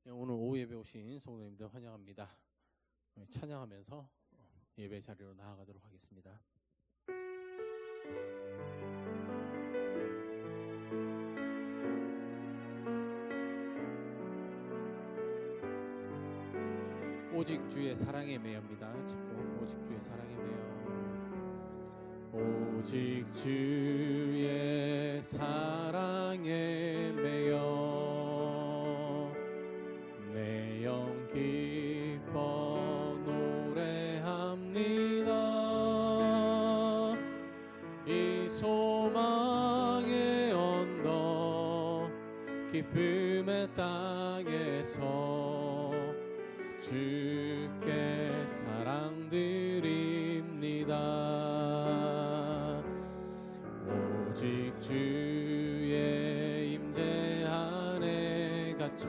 오늘 오후 예배 오신 성도님들 환영합니다. 찬양하면서 예배 자리로 나아가도록 하겠습니다. 오직 주의 사랑에 매여입니다. 오직 주의 사랑에 매여. 오직 주의 사랑에 매여 내 영 기뻐 노래합니다. 이 소망의 언덕 기쁨의 땅에서 주께 사랑드립니다. 오직 주의 임재 안에 갇혀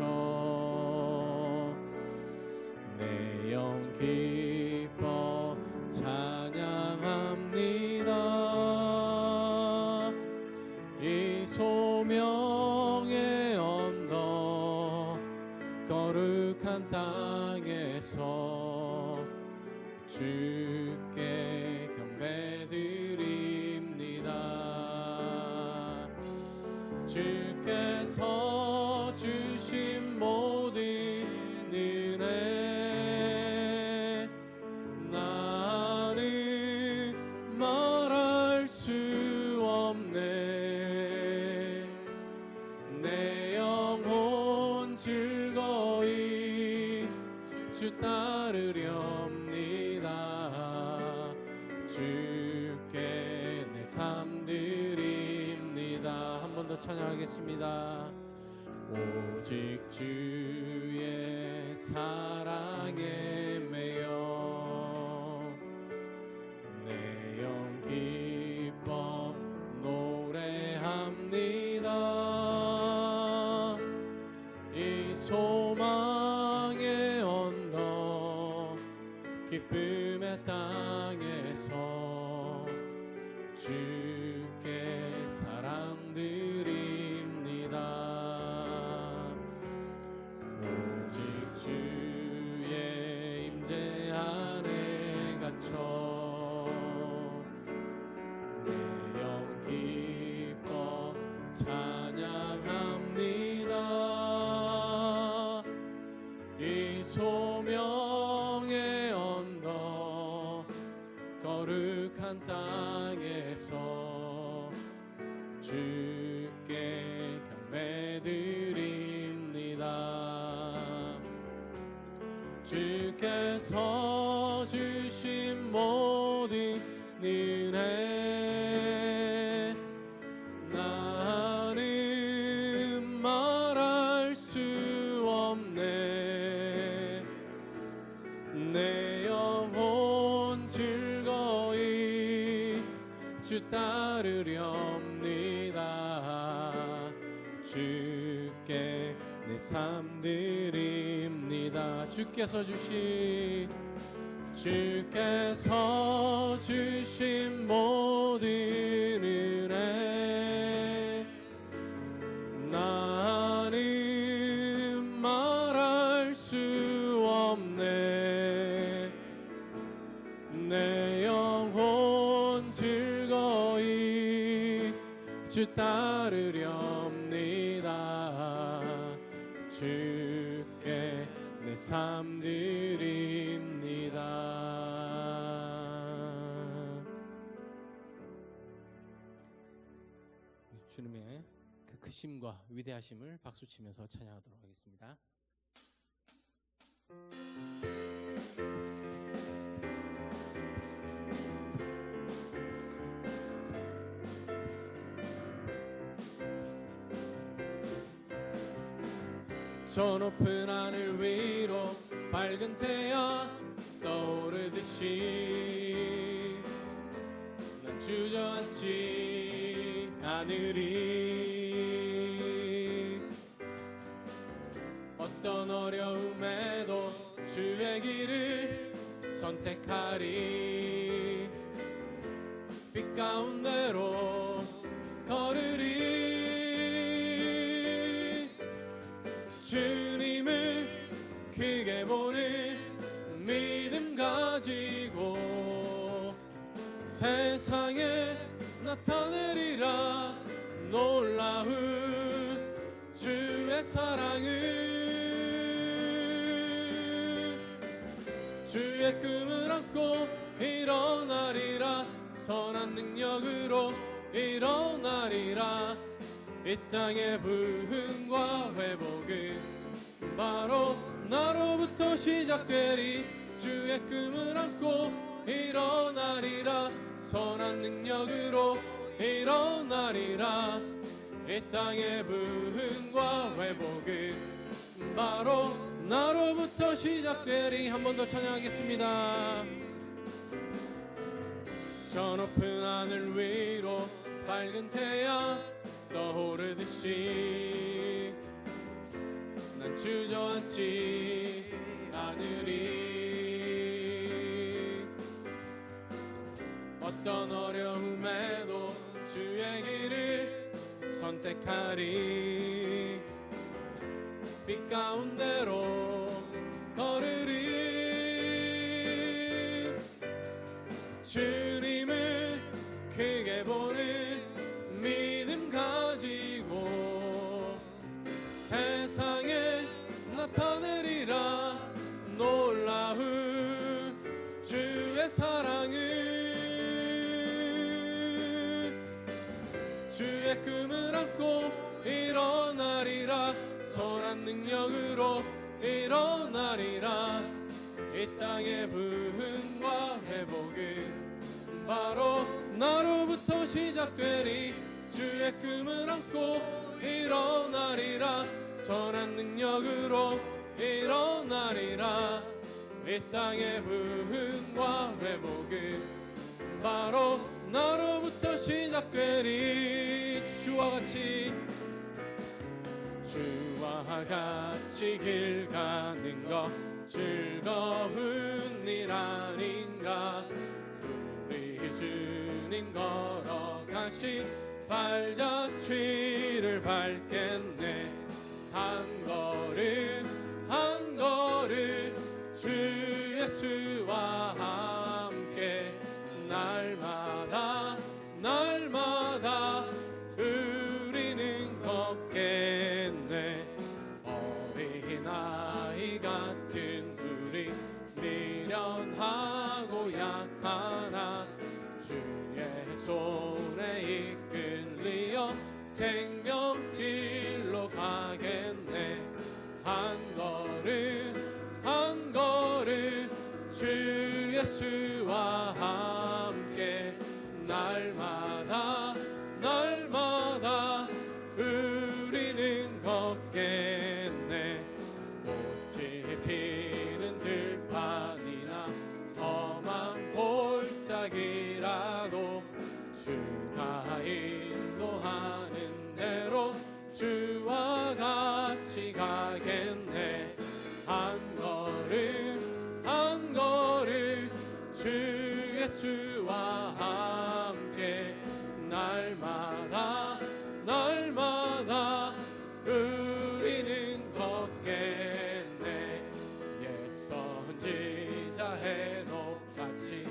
내 영 기뻐 찬양합니다. 이 소명의 언덕 거룩한 땅에서 주께 경배드립니다. 주께서 주신 모든 은혜 나는 말할 수 없네. 내 영혼 즐거이 주 따르렵니다. 주께 내 삶 드립니다. 한 번 더 찬양하겠습니다. 오직 주의 사랑에 매여 내 영 기뻐 노래합니다. 이 소망의 언덕 기쁨의 땅에서 주께 사랑드립니다. 오직 주의 임재 안에 갇혀 내 영 기뻐 찬양합니다. 이 소명의 언덕 거룩한 땅에서 주께 경배드립니다. 주께서 주신 모든 은혜 나는 말할 수 없네. 내 영혼 즐거이 주 따르렵니다. 주께 내 삶 드립니다. 주께서 주신 모든 은혜 나는 말할 수 없네. 내 영혼 즐거이 주 따르렵니다. 주께 내 삶 드립니다. 주님의 그 크심과 위대하심을 박수치면서 찬양하도록 하겠습니다. 저 높은 하늘 위로 밝은 태양 떠오르듯이 난 주저앉지 않으리. 어떤 어려움에도 주의 길을 선택하리. 빛 가운데로 걸으리. 주님을 세상에 나타내리라 놀라운 주의 사랑을. 주의 꿈을 안고 일어나리라 선한 능력으로 일어나리라. 이 땅의 부흥과 회복은 바로 나로부터 시작되리. 주의 꿈을 안고 일어나리라 선한 능력으로 일어나리라. 이 땅의 부흥과 회복은 바로 나로부터 시작되리. 한 번 더 찬양하겠습니다. 저 높은 하늘 위로 밝은 태양 떠오르듯이 난 주저앉지 않으리. 어떤 어려움에도 주의 길을 선택하리. 빛 가운데로 걸으리. 주님을 크게 보는 믿음 가지고 세상에 나타내리라 놀라운 주의 사랑을. 주의 꿈을 안고 일어나리라 선한 능력으로 일어나리라. 이 땅의 부흥과 회복은 바로 나로부터 시작되리. 주의 꿈을 안고 일어나리라 선한 능력으로 일어나리라. 이 땅의 부흥과 회복은 바로 나로부터 시작되리. 주와 같이 길 가는 것 즐거운 일 아닌가. 우리 주님 걸어가신 발자취를 밟겠네. 한 걸음 한 걸음 주 예수와 함께 날마다 날마다 우리는 걷겠네. 어린아이 같은 우리 미련하고 약하나 주의 손에 이끌리어 생명길로 가겠네. 한 걸음 한 걸음 주 예수와 함께 날마다 날마다 우리는 걷겠네. 꽃이 피는 들판이나 험한 골짜기라도 주가 인도하는 대로 주와 같이 가겠네. 한 걸음 한 걸음 주 예수와 함께 날마다 날마다 우리는 걷겠네. 옛 선지자 해녹같이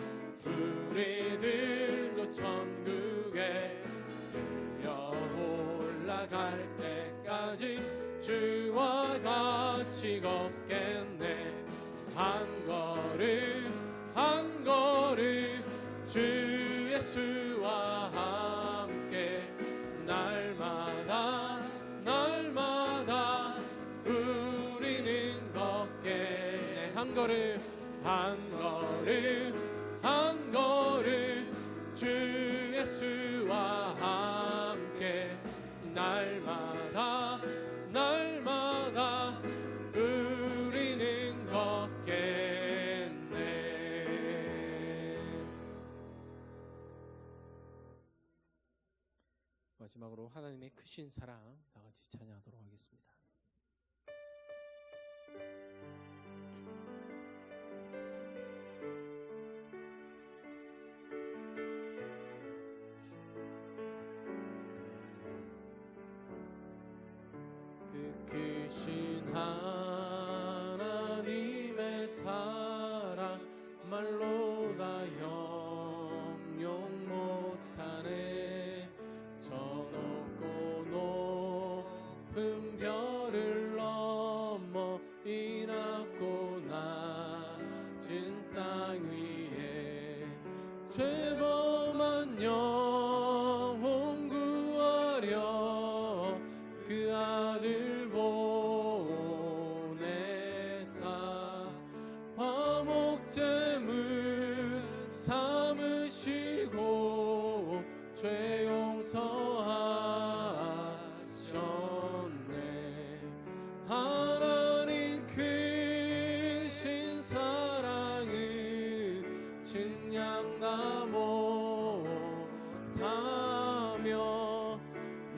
우리들도 천국에 들려 올라갈 때까지 주와 같이 걷겠네. 한 걸음 한 걸음 주 예수와 함께 날마다 날마다 우리는 걷겠네. 한 걸음 한 걸음 한 걸음 주 예수와 함께 날마다 날마다 우리는 걷겠네. 마지막으로 하나님의 크신 사랑 다 같이 찬양하도록 하겠습니다. 그 크신 하나님의 사랑 말로 다 영영 죄범한 영혼 구하려 그 아들 보내사 화목제물 삼으시고 죄 용서하셨네. 하나님 크신 사랑은 증량다 못하며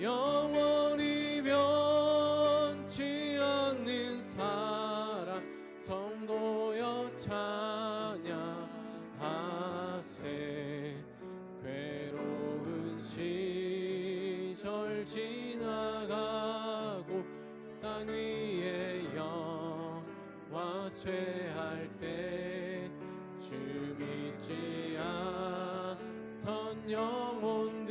영원히 변치 않는 사랑 성도여 찬양하세. 괴로운 시절 지나가고 땅 위에 영화 쇠할 때 주 믿지 않던 영혼들은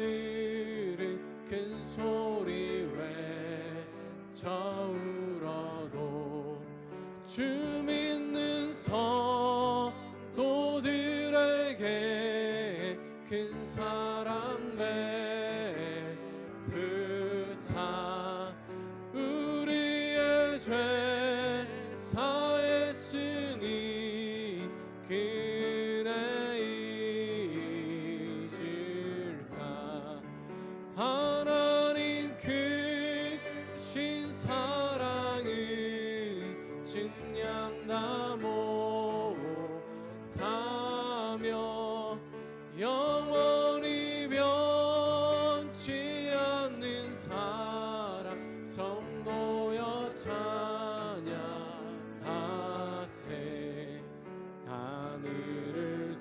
큰 소리 외쳐 울어도 주 믿는 성도들에게 큰 사랑 베푸사 우리의 죄 사했으니 그네 잊을까. 하나님 크신 사랑은 증량다 못하며 영원히 변치 않는 사랑 성도여 찬양하세. 하늘을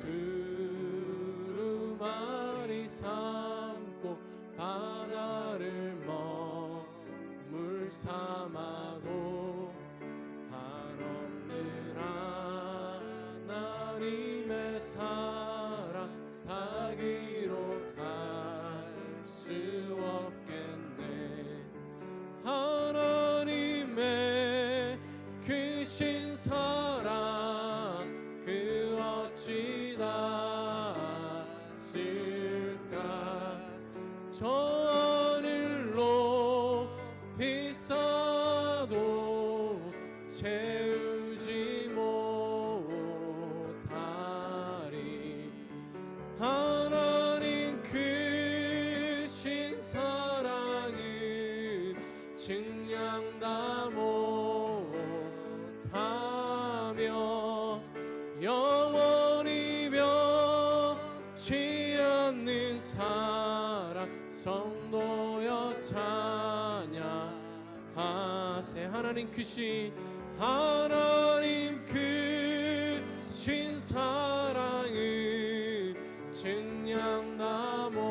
두루마리 삼고 바다를 먹물 삼아도 한없는 하나님의 사랑 다 기록할 수 없겠네. 하나님의 크신 사랑 그 어찌 닿을까. 저 하늘로 비싸도 채우지 못하리. 하나님 크신 사랑은 증량다 못하며 영원히 변치 않는 사랑 성도여 찬양하세. 하나님 크신 사랑은 증량다 못하며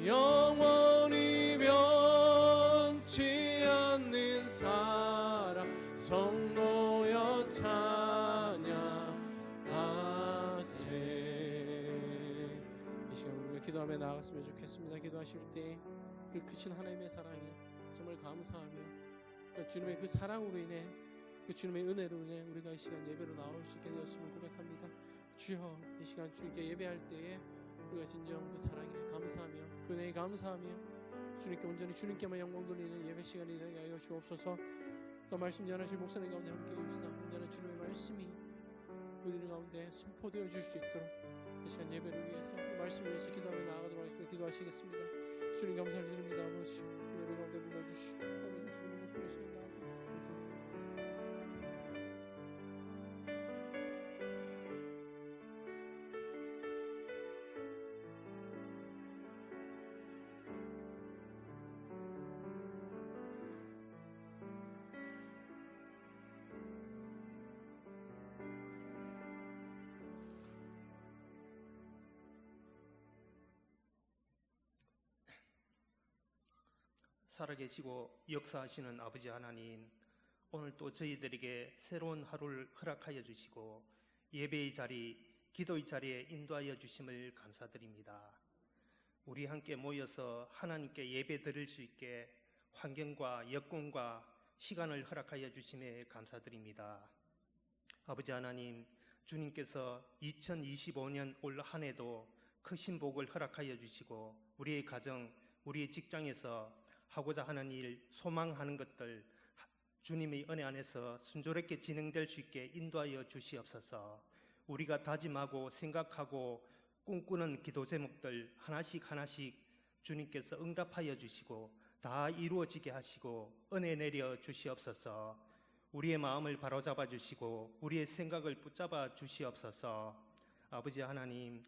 영원히 변치 않는 사랑 성도여 찬양하세. 이 시간 우리가 기도하며 나아갔으면 좋겠습니다. 기도하실 때 그 크신 하나님의 사랑에 정말 감사하며 주님의 그 사랑으로 인해 그 주님의 은혜로 인해 우리가 이 시간 예배로 나올 수 있게 되었음을 고백합니다. 주여, 이 시간 주님께 예배할 때에 우리가 진정 그 사랑에 감사하며 그 은혜에 감사하며 주님께 온전히 주님께만 영광 돌리는 예배 시간이 되게 하여 주옵소서. 또 말씀 전하실 목사님 가운데 함께 해주시다 온전한 주님의 말씀이 우리들 가운데 선포되어 줄 수 있도록 이 시간 예배를 위해서 그 말씀을 위해서 기도하며 나아가도록 하겠습니다. 기도하시겠습니다. 주님 감사를 드립니다. 아버지 예배 가운데 불러주시고 아버지 주님의 목소리 시간 나아가도록 살아계시고 역사하시는 아버지 하나님, 오늘 또 저희들에게 새로운 하루를 허락하여 주시고 예배의 자리, 기도의 자리에 인도하여 주심을 감사드립니다. 우리 함께 모여서 하나님께 예배 드릴 수 있게 환경과 여건과 시간을 허락하여 주심에 감사드립니다. 아버지 하나님, 주님께서 2025년 올 한 해도 크신 복을 허락하여 주시고 우리의 가정, 우리의 직장에서 하고자 하는 일, 소망하는 것들 주님의 은혜 안에서 순조롭게 진행될 수 있게 인도하여 주시옵소서. 우리가 다짐하고 생각하고 꿈꾸는 기도 제목들 하나씩 하나씩 주님께서 응답하여 주시고 다 이루어지게 하시고 은혜 내려 주시옵소서. 우리의 마음을 바로잡아 주시고 우리의 생각을 붙잡아 주시옵소서. 아버지 하나님,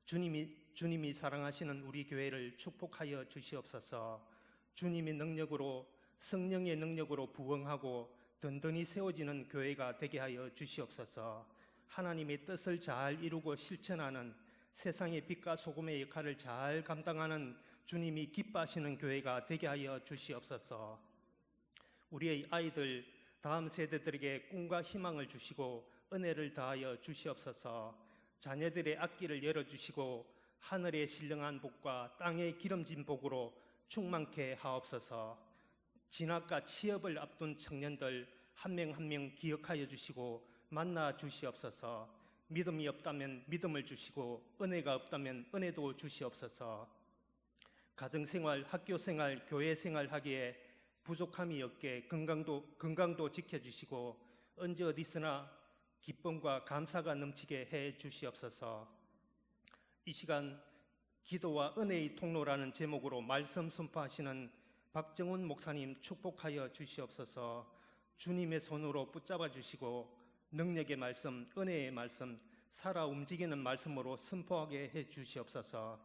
주님이 사랑하시는 우리 교회를 축복하여 주시옵소서. 주님의 능력으로, 성령의 능력으로 부흥하고 든든히 세워지는 교회가 되게 하여 주시옵소서. 하나님의 뜻을 잘 이루고 실천하는, 세상의 빛과 소금의 역할을 잘 감당하는 주님이 기뻐하시는 교회가 되게 하여 주시옵소서. 우리의 아이들, 다음 세대들에게 꿈과 희망을 주시고 은혜를 더하여 주시옵소서. 자녀들의 앞길을 열어주시고 하늘의 신령한 복과 땅의 기름진 복으로 충만케 하옵소서. 진학과 취업을 앞둔 청년들 한 명 한 명 기억하여 주시고 만나 주시옵소서. 믿음이 없다면 믿음을 주시고 은혜가 없다면 은혜도 주시옵소서. 가정생활, 학교생활, 교회생활 하기에 부족함이 없게 건강도 지켜주시고 언제 어디서나 기쁨과 감사가 넘치게 해 주시옵소서. 이 시간 기도와 은혜의 통로라는 제목으로 말씀 선포하시는 박정훈 목사님 축복하여 주시옵소서. 주님의 손으로 붙잡아 주시고 능력의 말씀, 은혜의 말씀, 살아 움직이는 말씀으로 선포하게 해 주시옵소서.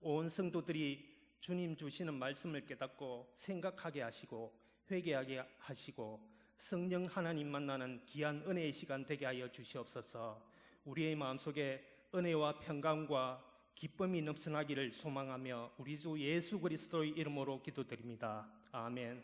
온 성도들이 주님 주시는 말씀을 깨닫고 생각하게 하시고 회개하게 하시고 성령 하나님 만나는 귀한 은혜의 시간 되게 하여 주시옵소서. 우리의 마음속에 은혜와 평강과 기쁨이 넘쳐나기를 소망하며 우리 주 예수 그리스도의 이름으로 기도드립니다. 아멘.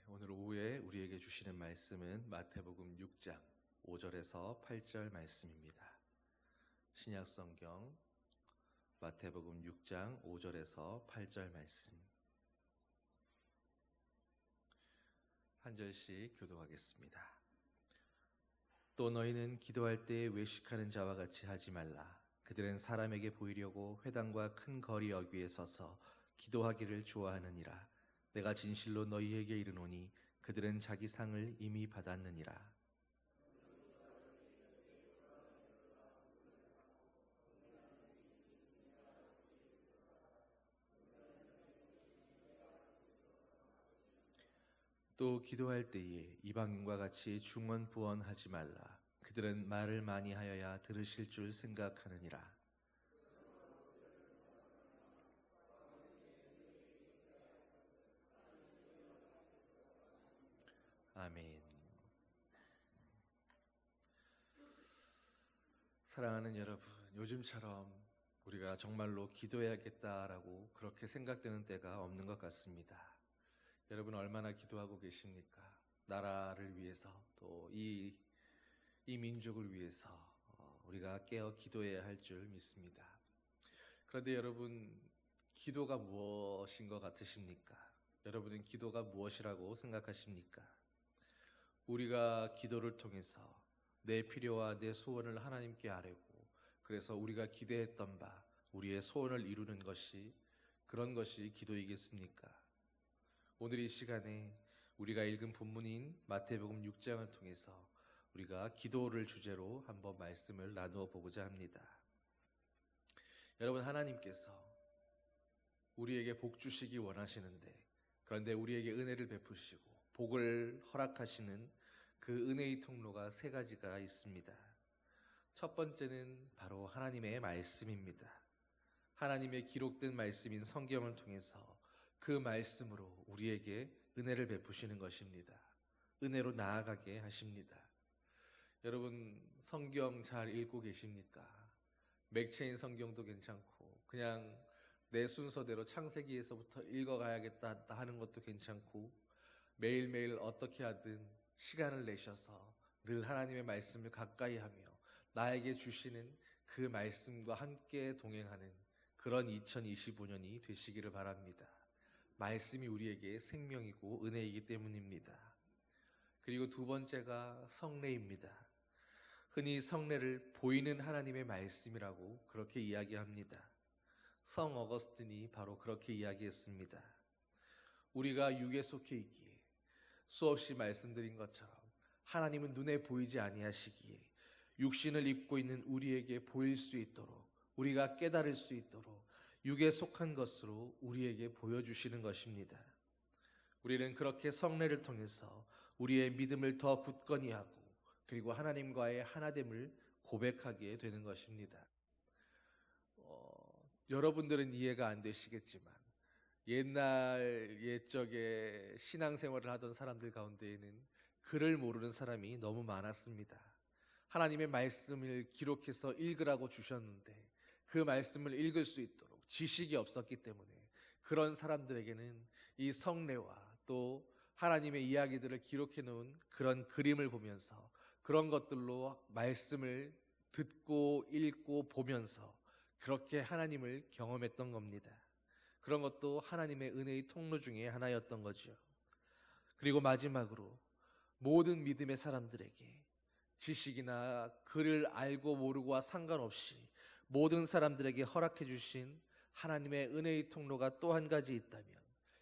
오늘 오후에 우리에게 주시는 말씀은 마태복음 6장 5절에서 8절 말씀입니다. 신약성경 마태복음 6장 5절에서 8절 말씀 한 절씩 교독하겠습니다. 또 너희는 기도할 때에 외식하는 자와 같이 하지 말라. 그들은 사람에게 보이려고 회당과 큰 거리 어귀에 서서 기도하기를 좋아하느니라. 내가 진실로 너희에게 이르노니 그들은 자기 상을 이미 받았느니라. 또 기도할 때에 이방인과 같이 중언부언하지 말라. 그들은 말을 많이 하여야 들으실 줄 생각하느니라. 아멘. 사랑하는 여러분, 요즘처럼 우리가 정말로 기도해야겠다라고 그렇게 생각되는 때가 없는 것 같습니다. 여러분 얼마나 기도하고 계십니까? 나라를 위해서 또 이 민족을 위해서 우리가 깨어 기도해야 할 줄 믿습니다. 그런데 여러분, 기도가 무엇인 것 같으십니까? 여러분은 기도가 무엇이라고 생각하십니까? 우리가 기도를 통해서 내 필요와 내 소원을 하나님께 아뢰고 그래서 우리가 기대했던 바 우리의 소원을 이루는 것이 그런 것이 기도이겠습니까? 오늘 이 시간에 우리가 읽은 본문인 마태복음 6장을 통해서 우리가 기도를 주제로 한번 말씀을 나누어 보고자 합니다. 여러분, 하나님께서 우리에게 복 주시기 원하시는데 그런데 우리에게 은혜를 베푸시고 복을 허락하시는 그 은혜의 통로가 세 가지가 있습니다. 첫 번째는 바로 하나님의 말씀입니다. 하나님의 기록된 말씀인 성경을 통해서 그 말씀으로 우리에게 은혜를 베푸시는 것입니다. 은혜로 나아가게 하십니다. 여러분 성경 잘 읽고 계십니까? 맥체인 성경도 괜찮고 그냥 내 순서대로 창세기에서부터 읽어가야겠다 하는 것도 괜찮고 매일매일 어떻게 하든 시간을 내셔서 늘 하나님의 말씀을 가까이 하며 나에게 주시는 그 말씀과 함께 동행하는 그런 2025년이 되시기를 바랍니다. 말씀이 우리에게 생명이고 은혜이기 때문입니다. 그리고 두 번째가 성례입니다. 흔히 성례를 보이는 하나님의 말씀이라고 그렇게 이야기합니다. 성 어거스틴이 바로 그렇게 이야기했습니다. 우리가 육에 속해 있기에 수없이 말씀드린 것처럼 하나님은 눈에 보이지 아니하시기에 육신을 입고 있는 우리에게 보일 수 있도록 우리가 깨달을 수 있도록 육에 속한 것으로 우리에게 보여주시는 것입니다. 우리는 그렇게 성례를 통해서 우리의 믿음을 더 굳건히 하고 그리고 하나님과의 하나됨을 고백하게 되는 것입니다. 여러분들은 이해가 안 되시겠지만 옛적에 신앙생활을 하던 사람들 가운데에는 글을 모르는 사람이 너무 많았습니다. 하나님의 말씀을 기록해서 읽으라고 주셨는데 그 말씀을 읽을 수 있도록 지식이 없었기 때문에 그런 사람들에게는 이 성례와 또 하나님의 이야기들을 기록해 놓은 그런 그림을 보면서 그런 것들로 말씀을 듣고 읽고 보면서 그렇게 하나님을 경험했던 겁니다. 그런 것도 하나님의 은혜의 통로 중에 하나였던 거죠. 그리고 마지막으로 모든 믿음의 사람들에게 지식이나 글을 알고 모르고와 상관없이 모든 사람들에게 허락해 주신 하나님의 은혜의 통로가 또 한 가지 있다면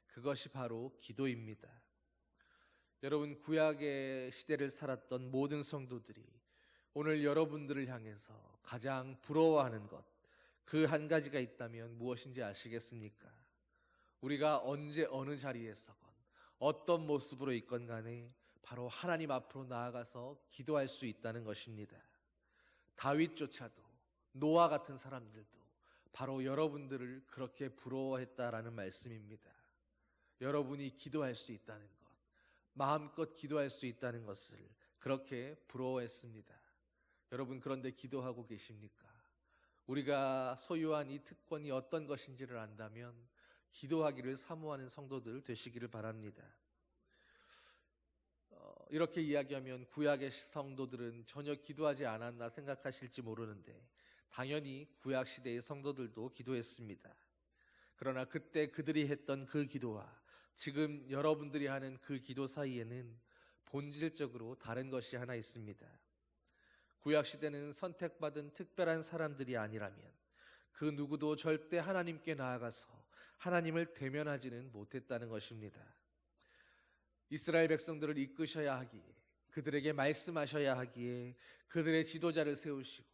그것이 바로 기도입니다. 여러분 구약의 시대를 살았던 모든 성도들이 오늘 여러분들을 향해서 가장 부러워하는 것 그 한 가지가 있다면 무엇인지 아시겠습니까? 우리가 언제 어느 자리에서건 어떤 모습으로 있건 간에 바로 하나님 앞으로 나아가서 기도할 수 있다는 것입니다. 다윗조차도 노아 같은 사람들도 바로 여러분들을 그렇게 부러워했다라는 말씀입니다. 여러분이 기도할 수 있다는 것, 마음껏 기도할 수 있다는 것을 그렇게 부러워했습니다. 여러분 그런데 기도하고 계십니까? 우리가 소유한 이 특권이 어떤 것인지를 안다면 기도하기를 사모하는 성도들 되시기를 바랍니다. 이렇게 이야기하면 구약의 성도들은 전혀 기도하지 않았나 생각하실지 모르는데 당연히 구약 시대의 성도들도 기도했습니다. 그러나 그때 그들이 했던 그 기도와 지금 여러분들이 하는 그 기도 사이에는 본질적으로 다른 것이 하나 있습니다. 구약 시대는 선택받은 특별한 사람들이 아니라면 그 누구도 절대 하나님께 나아가서 하나님을 대면하지는 못했다는 것입니다. 이스라엘 백성들을 이끄셔야 하기에 그들에게 말씀하셔야 하기에 그들의 지도자를 세우시고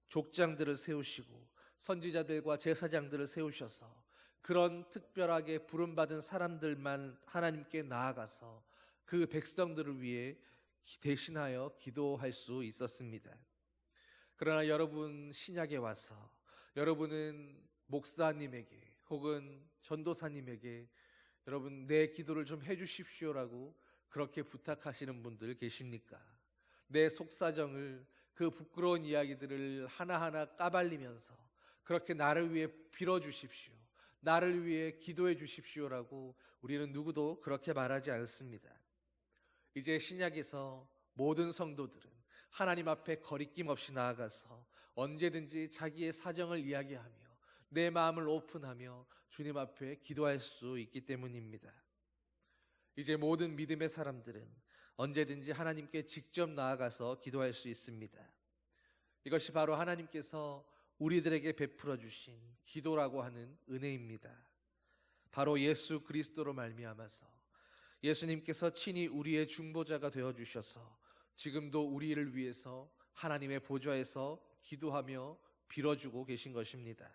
족장들을 세우시고 선지자들과 제사장들을 세우셔서 그런 특별하게 부름받은 사람들만 하나님께 나아가서 그 백성들을 위해 대신하여 기도할 수 있었습니다. 그러나 여러분 신약에 와서 여러분은 목사님에게 혹은 전도사님에게 여러분 내 기도를 좀 해주십시오라고 그렇게 부탁하시는 분들 계십니까? 내 속사정을 그 부끄러운 이야기들을 하나하나 까발리면서 그렇게 나를 위해 빌어주십시오, 나를 위해 기도해 주십시오라고 우리는 누구도 그렇게 말하지 않습니다. 이제 신약에서 모든 성도들은 하나님 앞에 거리낌 없이 나아가서 언제든지 자기의 사정을 이야기하며 내 마음을 오픈하며 주님 앞에 기도할 수 있기 때문입니다. 이제 모든 믿음의 사람들은 언제든지 하나님께 직접 나아가서 기도할 수 있습니다. 이것이 바로 하나님께서 우리들에게 베풀어 주신 기도라고 하는 은혜입니다. 바로 예수 그리스도로 말미암아서 예수님께서 친히 우리의 중보자가 되어 주셔서 지금도 우리를 위해서 하나님의 보좌에서 기도하며 빌어주고 계신 것입니다.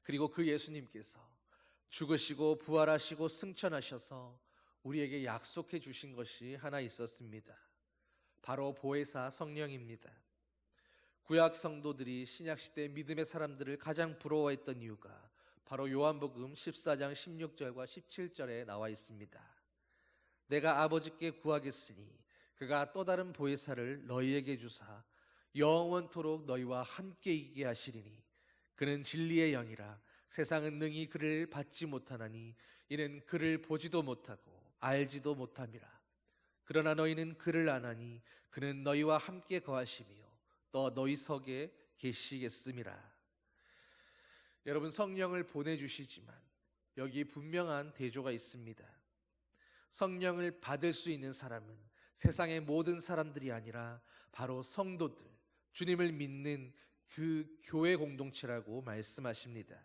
그리고 그 예수님께서 죽으시고 부활하시고 승천하셔서 우리에게 약속해 주신 것이 하나 있었습니다. 바로 보혜사 성령입니다. 구약 성도들이 신약 시대 믿음의 사람들을 가장 부러워했던 이유가 바로 요한복음 14장 16절과 17절에 나와 있습니다. 내가 아버지께 구하겠으니 그가 또 다른 보혜사를 너희에게 주사 영원토록 너희와 함께 있게 하시리니 그는 진리의 영이라 세상은 능히 그를 받지 못하나니 이는 그를 보지도 못하고 알지도 못함이라. 그러나 너희는 그를 아나니 그는 너희와 함께 거하시며 또 너희 속에 계시겠음이라. 여러분, 성령을 보내주시지만 여기 분명한 대조가 있습니다. 성령을 받을 수 있는 사람은 세상의 모든 사람들이 아니라 바로 성도들, 주님을 믿는 그 교회 공동체라고 말씀하십니다.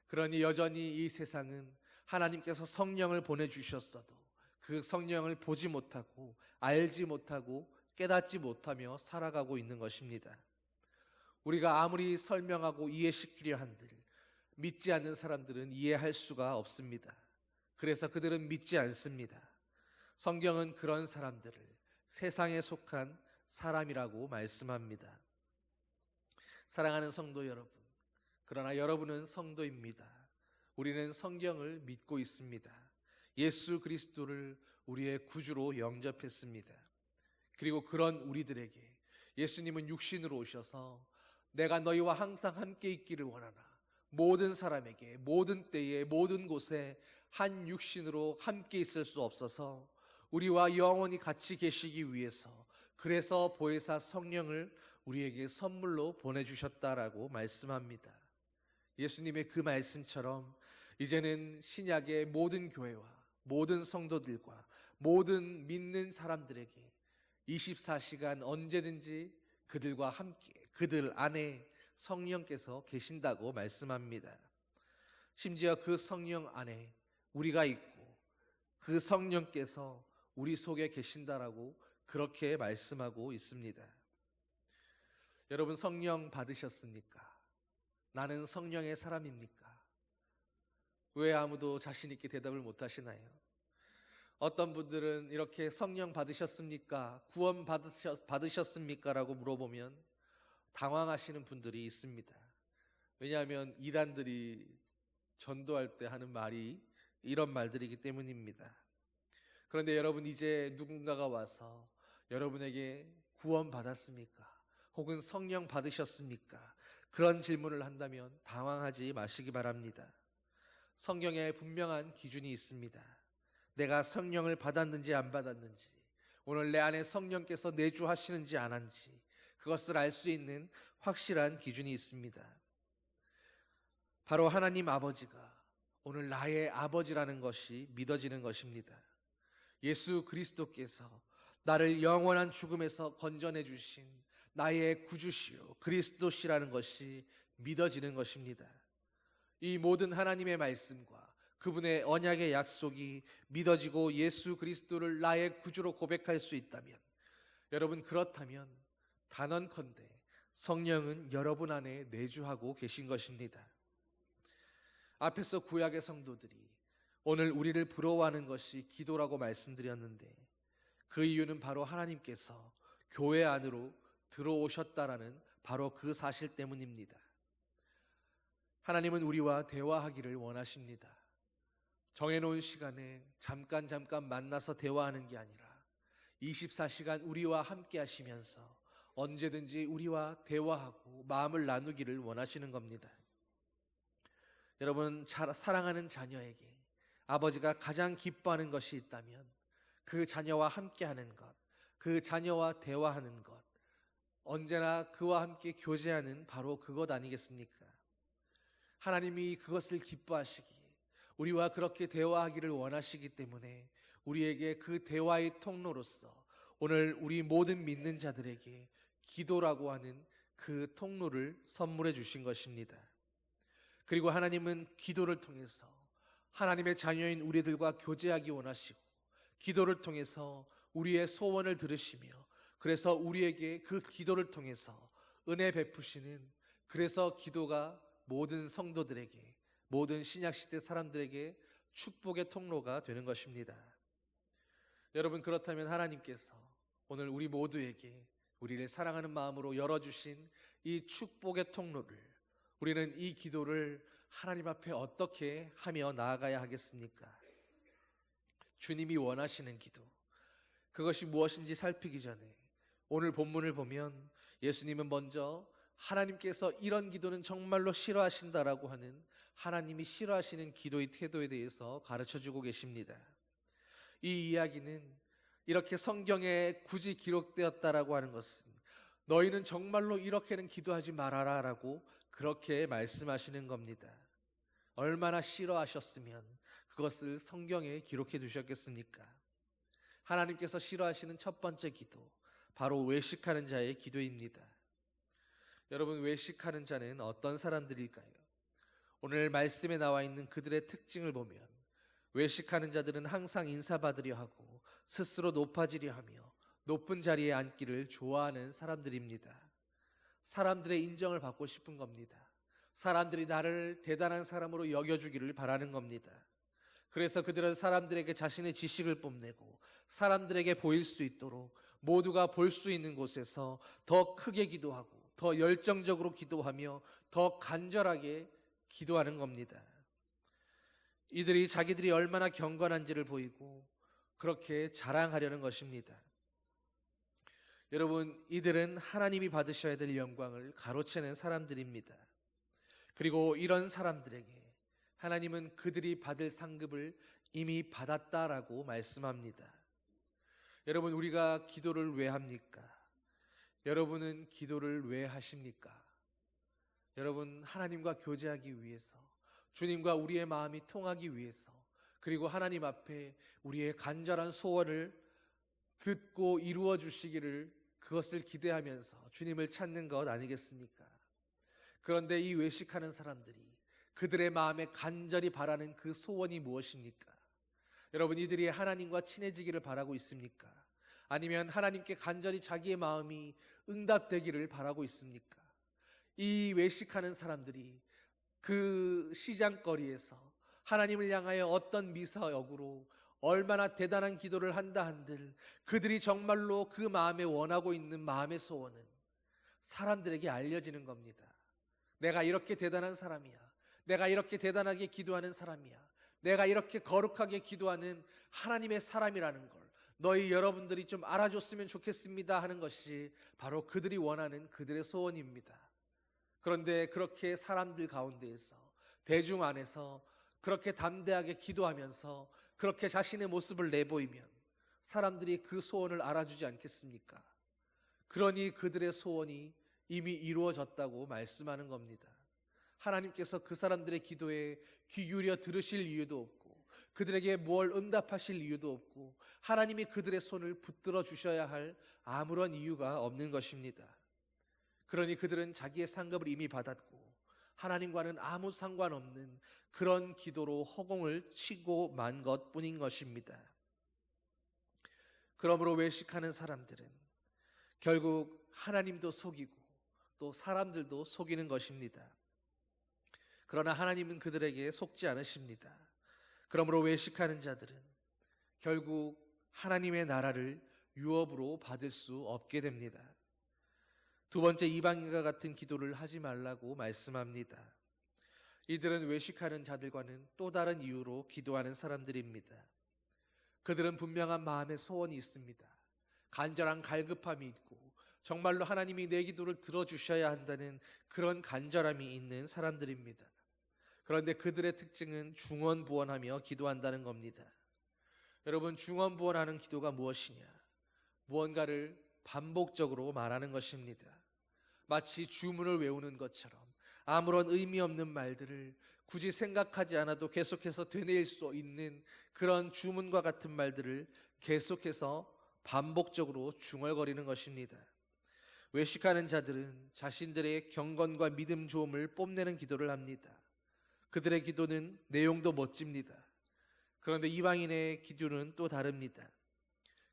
그러니 여전히 이 세상은 하나님께서 성령을 보내주셨어도 그 성령을 보지 못하고 알지 못하고 깨닫지 못하며 살아가고 있는 것입니다. 우리가 아무리 설명하고 이해시키려 한들 믿지 않는 사람들은 이해할 수가 없습니다. 그래서 그들은 믿지 않습니다. 성경은 그런 사람들을 세상에 속한 사람이라고 말씀합니다. 사랑하는 성도 여러분, 그러나 여러분은 성도입니다. 우리는 성경을 믿고 있습니다. 예수 그리스도를 우리의 구주로 영접했습니다. 그리고 그런 우리들에게 예수님은 육신으로 오셔서 내가 너희와 항상 함께 있기를 원하나 모든 사람에게 모든 때에 모든 곳에 한 육신으로 함께 있을 수 없어서 우리와 영원히 같이 계시기 위해서 그래서 보혜사 성령을 우리에게 선물로 보내주셨다라고 말씀합니다. 예수님의 그 말씀처럼 이제는 신약의 모든 교회와 모든 성도들과 모든 믿는 사람들에게 24시간 언제든지 그들과 함께 그들 안에 성령께서 계신다고 말씀합니다. 심지어 그 성령 안에 우리가 있고 그 성령께서 우리 속에 계신다라고 그렇게 말씀하고 있습니다. 여러분, 성령 받으셨습니까? 나는 성령의 사람입니까? 왜 아무도 자신 있게 대답을 못 하시나요? 어떤 분들은 이렇게 성령 받으셨습니까? 구원 받으셨습니까? 라고 물어보면 당황하시는 분들이 있습니다. 왜냐하면 이단들이 전도할 때 하는 말이 이런 말들이기 때문입니다. 그런데 여러분, 이제 누군가가 와서 여러분에게 구원 받았습니까? 혹은 성령 받으셨습니까? 그런 질문을 한다면 당황하지 마시기 바랍니다. 성경에 분명한 기준이 있습니다. 내가 성령을 받았는지 안 받았는지, 오늘 내 안에 성령께서 내주하시는지 안 한지 그것을 알 수 있는 확실한 기준이 있습니다. 바로 하나님 아버지가 오늘 나의 아버지라는 것이 믿어지는 것입니다. 예수 그리스도께서 나를 영원한 죽음에서 건져내 주신 나의 구주시요 그리스도시라는 것이 믿어지는 것입니다. 이 모든 하나님의 말씀과 그분의 언약의 약속이 믿어지고 예수 그리스도를 나의 구주로 고백할 수 있다면, 여러분, 그렇다면 단언컨대 성령은 여러분 안에 내주하고 계신 것입니다. 앞에서 구약의 성도들이 오늘 우리를 부러워하는 것이 기도라고 말씀드렸는데 그 이유는 바로 하나님께서 교회 안으로 들어오셨다라는 바로 그 사실 때문입니다. 하나님은 우리와 대화하기를 원하십니다. 정해놓은 시간에 잠깐 만나서 대화하는 게 아니라 24시간 우리와 함께 하시면서 언제든지 우리와 대화하고 마음을 나누기를 원하시는 겁니다. 여러분, 사랑하는 자녀에게 아버지가 가장 기뻐하는 것이 있다면 그 자녀와 함께하는 것, 그 자녀와 대화하는 것, 언제나 그와 함께 교제하는 바로 그것 아니겠습니까? 하나님이 그것을 기뻐하시기에 우리와 그렇게 대화하기를 원하시기 때문에 우리에게 그 대화의 통로로서 오늘 우리 모든 믿는 자들에게 기도라고 하는 그 통로를 선물해 주신 것입니다. 그리고 하나님은 기도를 통해서 하나님의 자녀인 우리들과 교제하기 원하시고 기도를 통해서 우리의 소원을 들으시며 그래서 우리에게 그 기도를 통해서 은혜 베푸시는, 그래서 기도가 모든 성도들에게, 모든 신약시대 사람들에게 축복의 통로가 되는 것입니다. 여러분, 그렇다면 하나님께서 오늘 우리 모두에게 우리를 사랑하는 마음으로 열어주신 이 축복의 통로를, 우리는 이 기도를 하나님 앞에 어떻게 하며 나아가야 하겠습니까? 주님이 원하시는 기도, 그것이 무엇인지 살피기 전에 오늘 본문을 보면 예수님은 먼저 하나님께서 이런 기도는 정말로 싫어하신다라고 하는 하나님이 싫어하시는 기도의 태도에 대해서 가르쳐주고 계십니다. 이 이야기는 이렇게 성경에 굳이 기록되었다라고 하는 것은 너희는 정말로 이렇게는 기도하지 말아라 라고 그렇게 말씀하시는 겁니다. 얼마나 싫어하셨으면 그것을 성경에 기록해 두셨겠습니까? 하나님께서 싫어하시는 첫 번째 기도, 바로 외식하는 자의 기도입니다. 여러분, 외식하는 자는 어떤 사람들일까요? 오늘 말씀에 나와 있는 그들의 특징을 보면 외식하는 자들은 항상 인사받으려 하고 스스로 높아지려 하며 높은 자리에 앉기를 좋아하는 사람들입니다. 사람들의 인정을 받고 싶은 겁니다. 사람들이 나를 대단한 사람으로 여겨주기를 바라는 겁니다. 그래서 그들은 사람들에게 자신의 지식을 뽐내고 사람들에게 보일 수 있도록 모두가 볼 수 있는 곳에서 더 크게 기도하고 더 열정적으로 기도하며 더 간절하게 기도하는 겁니다. 이들이 자기들이 얼마나 경건한지를 보이고 그렇게 자랑하려는 것입니다. 여러분, 이들은 하나님이 받으셔야 될 영광을 가로채는 사람들입니다. 그리고 이런 사람들에게 하나님은 그들이 받을 상급을 이미 받았다라고 말씀합니다. 여러분, 우리가 기도를 왜 합니까? 여러분은 기도를 왜 하십니까? 여러분, 하나님과 교제하기 위해서, 주님과 우리의 마음이 통하기 위해서, 그리고 하나님 앞에 우리의 간절한 소원을 듣고 이루어 주시기를, 그것을 기대하면서 주님을 찾는 것 아니겠습니까? 그런데 이 외식하는 사람들이 그들의 마음에 간절히 바라는 그 소원이 무엇입니까? 여러분, 이들이 하나님과 친해지기를 바라고 있습니까? 아니면 하나님께 간절히 자기의 마음이 응답되기를 바라고 있습니까? 이 외식하는 사람들이 그 시장거리에서 하나님을 향하여 어떤 미사역으로 얼마나 대단한 기도를 한다 한들 그들이 정말로 그 마음에 원하고 있는 마음의 소원은 사람들에게 알려지는 겁니다. 내가 이렇게 대단한 사람이야. 내가 이렇게 대단하게 기도하는 사람이야. 내가 이렇게 거룩하게 기도하는 하나님의 사람이라는 걸 너희 여러분들이 좀 알아줬으면 좋겠습니다 하는 것이 바로 그들이 원하는 그들의 소원입니다. 그런데 그렇게 사람들 가운데에서, 대중 안에서 그렇게 담대하게 기도하면서 그렇게 자신의 모습을 내보이면 사람들이 그 소원을 알아주지 않겠습니까? 그러니 그들의 소원이 이미 이루어졌다고 말씀하는 겁니다. 하나님께서 그 사람들의 기도에 귀 기울여 들으실 이유도 없고 그들에게 뭘 응답하실 이유도 없고 하나님이 그들의 손을 붙들어 주셔야 할 아무런 이유가 없는 것입니다. 그러니 그들은 자기의 상급을 이미 받았고 하나님과는 아무 상관없는 그런 기도로 허공을 치고 만 것뿐인 것입니다. 그러므로 외식하는 사람들은 결국 하나님도 속이고 또 사람들도 속이는 것입니다. 그러나 하나님은 그들에게 속지 않으십니다. 그러므로 외식하는 자들은 결국 하나님의 나라를 유업으로 받을 수 없게 됩니다. 두 번째, 이방인과 같은 기도를 하지 말라고 말씀합니다. 이들은 외식하는 자들과는 또 다른 이유로 기도하는 사람들입니다. 그들은 분명한 마음의 소원이 있습니다. 간절한 갈급함이 있고 정말로 하나님이 내 기도를 들어주셔야 한다는 그런 간절함이 있는 사람들입니다. 그런데 그들의 특징은 중언부언하며 기도한다는 겁니다. 여러분, 중언부언하는 기도가 무엇이냐? 무언가를 반복적으로 말하는 것입니다. 마치 주문을 외우는 것처럼 아무런 의미 없는 말들을 굳이 생각하지 않아도 계속해서 되뇌일 수 있는 그런 주문과 같은 말들을 계속해서 반복적으로 중얼거리는 것입니다. 외식하는 자들은 자신들의 경건과 믿음 좋음을 뽐내는 기도를 합니다. 그들의 기도는 내용도 멋집니다. 그런데 이방인의 기도는 또 다릅니다.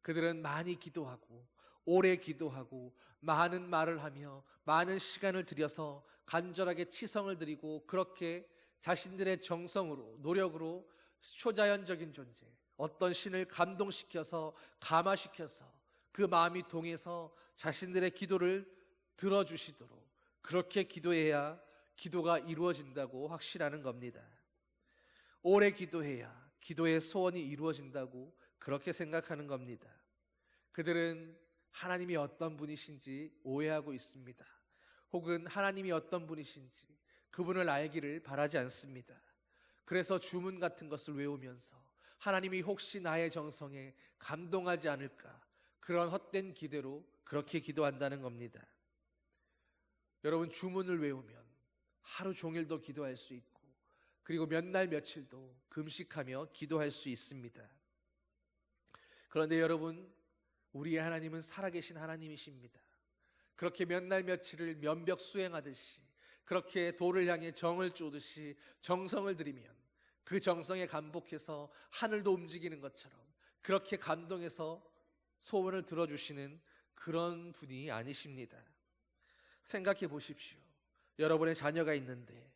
그들은 많이 기도하고 오래 기도하고 많은 말을 하며 많은 시간을 들여서 간절하게 치성을 드리고 그렇게 자신들의 정성으로, 노력으로 초자연적인 존재, 어떤 신을 감동시켜서 감화시켜서 그 마음이 동해서 자신들의 기도를 들어주시도록 그렇게 기도해야 기도가 이루어진다고 확신하는 겁니다. 오래 기도해야 기도의 소원이 이루어진다고 그렇게 생각하는 겁니다. 그들은 하나님이 어떤 분이신지 오해하고 있습니다. 혹은 하나님이 어떤 분이신지 그분을 알기를 바라지 않습니다. 그래서 주문 같은 것을 외우면서 하나님이 혹시 나의 정성에 감동하지 않을까, 그런 헛된 기대로 그렇게 기도한다는 겁니다. 여러분, 주문을 외우면 하루 종일도 기도할 수 있고, 그리고 몇 날 며칠도 금식하며 기도할 수 있습니다. 그런데 여러분, 우리의 하나님은 살아계신 하나님이십니다. 그렇게 몇 날 며칠을 면벽 수행하듯이, 그렇게 도를 향해 정을 쪼듯이 정성을 들이면 그 정성에 감복해서 하늘도 움직이는 것처럼 그렇게 감동해서 소원을 들어주시는 그런 분이 아니십니다. 생각해 보십시오. 여러분의 자녀가 있는데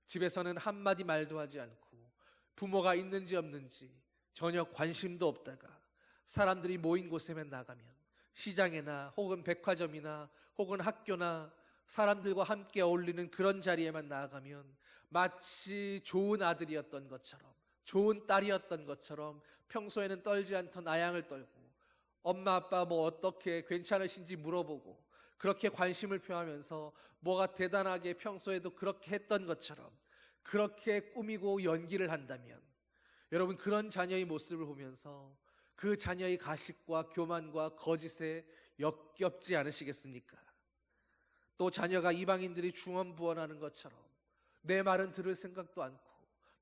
집에서는 한마디 말도 하지 않고 부모가 있는지 없는지 전혀 관심도 없다가 사람들이 모인 곳에만 나가면, 시장이나 혹은 백화점이나 혹은 학교나 사람들과 함께 어울리는 그런 자리에만 나아가면 마치 좋은 아들이었던 것처럼, 좋은 딸이었던 것처럼 평소에는 떨지 않던 아양을 떨고 엄마 아빠 뭐 어떻게 괜찮으신지 물어보고 그렇게 관심을 표하면서 뭐가 대단하게 평소에도 그렇게 했던 것처럼 그렇게 꾸미고 연기를 한다면, 여러분, 그런 자녀의 모습을 보면서 그 자녀의 가식과 교만과 거짓에 역겹지 않으시겠습니까? 또 자녀가 이방인들이 중언부언하는 것처럼 내 말은 들을 생각도 않고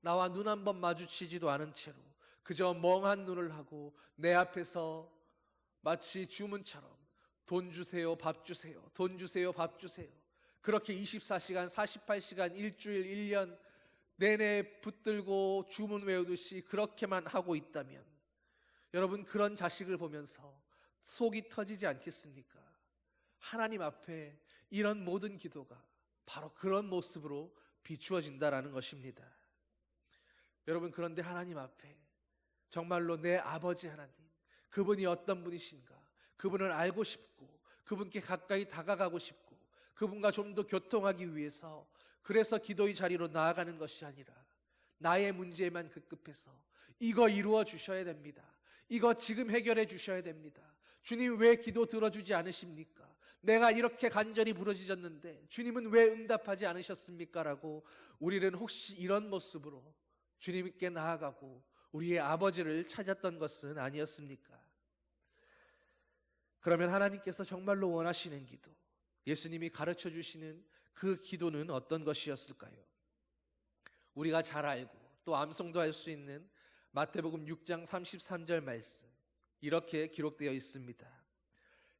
나와 눈 한 번 마주치지도 않은 채로 그저 멍한 눈을 하고 내 앞에서 마치 주문처럼 돈 주세요, 밥 주세요, 돈 주세요, 밥 주세요, 그렇게 24시간, 48시간, 일주일, 1년 내내 붙들고 주문 외우듯이 그렇게만 하고 있다면, 여러분, 그런 자식을 보면서 속이 터지지 않겠습니까? 하나님 앞에 이런 모든 기도가 바로 그런 모습으로 비추어진다라는 것입니다. 여러분, 그런데 하나님 앞에 정말로 내 아버지 하나님, 그분이 어떤 분이신가, 그분을 알고 싶고 그분께 가까이 다가가고 싶고 그분과 좀 더 교통하기 위해서, 그래서 기도의 자리로 나아가는 것이 아니라 나의 문제에만 급급해서 이거 이루어 주셔야 됩니다, 이거 지금 해결해 주셔야 됩니다, 주님 왜 기도 들어주지 않으십니까? 내가 이렇게 간절히 부르짖었는데 주님은 왜 응답하지 않으셨습니까? 라고 우리는 혹시 이런 모습으로 주님께 나아가고 우리의 아버지를 찾았던 것은 아니었습니까? 그러면 하나님께서 정말로 원하시는 기도, 예수님이 가르쳐 주시는 그 기도는 어떤 것이었을까요? 우리가 잘 알고 또 암송도 할 수 있는 마태복음 6장 33절 말씀, 이렇게 기록되어 있습니다.